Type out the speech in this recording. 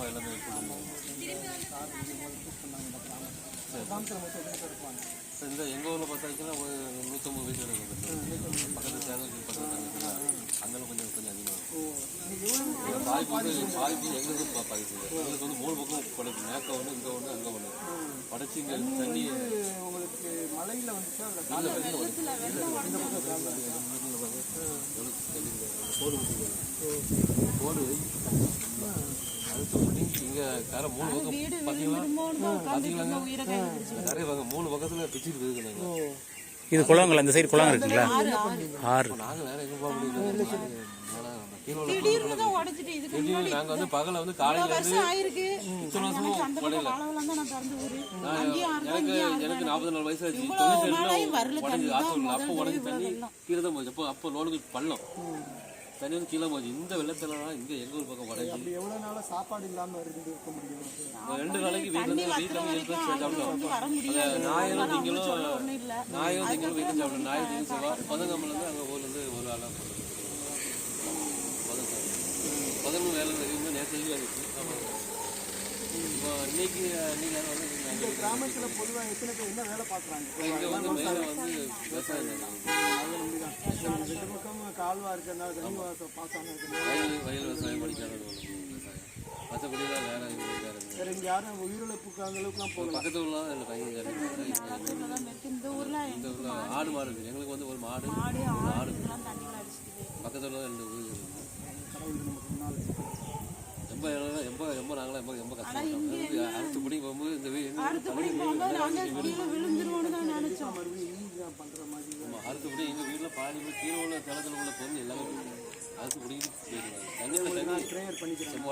கிராமம் எல்லாமே இந்த எங்கள் ஊரில் பார்த்தாச்சுன்னா ஒரு 150 வீடு இருக்குது. பக்கத்தில் சேலம் பக்கத்தில் அங்கெல்லாம் கொஞ்சம் அதிகமாக பாதிப்பு எங்களுக்கு பாதிப்பு. எங்களுக்கு வந்து 3 பக்கம் படைப்பு. மேற்க ஒன்று, இங்கே ஒன்று, அங்கே ஒன்று படைச்சி இங்கே தண்ணி உங்களுக்கு மலையில் வந்துச்சா போடு இங்கே கரை 3 பக்கம் பார்த்தீங்களாங்க நிறைய வாங்க 3 பக்கத்தில் பிச்சுட்டு இருக்குதுங்க. இது குளங்கள் அந்த சைடு குளம் இருக்குங்களா? ஆறு. நாங்கள் வேற எங்கே போக முடியுது? நாங்கள் வந்து பகல வந்து காலையில இருந்து எனக்கு 44 வயசு ஆச்சு. 97 உடஞ்சி ஆசூரில் அப்போ உடஞ்சி தண்ணி கீழே தான் போச்சு. அப்போ லோனுக்கு பள்ளம் தண்ணி வந்து கீழே போச்சு. இந்த வெள்ளத்துல தான் இங்கே எங்கள் ஊர் பக்கம் உடஞ்சி எவ்வளோ நாளாக சாப்பாடு இல்லாமல் இருக்க முடியும்? 2 நாளைக்கு வீட்டில் சாப்பிடுவோம். ஞாயிறு திங்களும் வீட்டில் சாப்பிடுவோம். ஞாயிறு திங்கள் செவ்வாய் பதங்கம்லேருந்து அங்கே ஊர்லேருந்து ஒரு ஆளாக போடுறது. பதங்க வேலை தெரியுமா நேற்று ஆகிடுச்சு. இப்போ இன்னைக்கு நீங்கள் வந்து கிராமத்தில் பொதுவாக எத்தனை பேர் என்ன வேலை பார்க்குறாங்க? இங்கே வந்து மேலே வந்து விவசாயம் ரெண்டு பக்கம் கால்வா இருக்கிறதுனால தண்ணி பாசனம் இருக்கிறதுனால வயல் விவசாயம் படிக்காத விவசாயம் மற்றபடி தான் வேற வேறு இங்கே யாரும் உயிரிழப்புக்கு அந்த அளவுக்குலாம் போகல. பக்கத்து ஊர்லாம் இல்லை பையன் இந்த ஊரில் ஆடு மாடு இருக்குது. எங்களுக்கு வந்து ஒரு மாடு ஆடு பக்கத்து ஊரில் 2 ஊர் ரொம்ப நாங்களாம் ரொம்ப கஷ்டப்பட்டோம். அடுத்த படி போகும்போது இந்த அடுத்த படி எங்கள் வீட்டில் பாதி கீழே உள்ள தளத்தில் உள்ள பொருள் எல்லாமே அடுத்த படி போயிடுவாங்க. தண்ணியில் தண்ணி ட்ரையர் பண்ணிக்கிறேன்.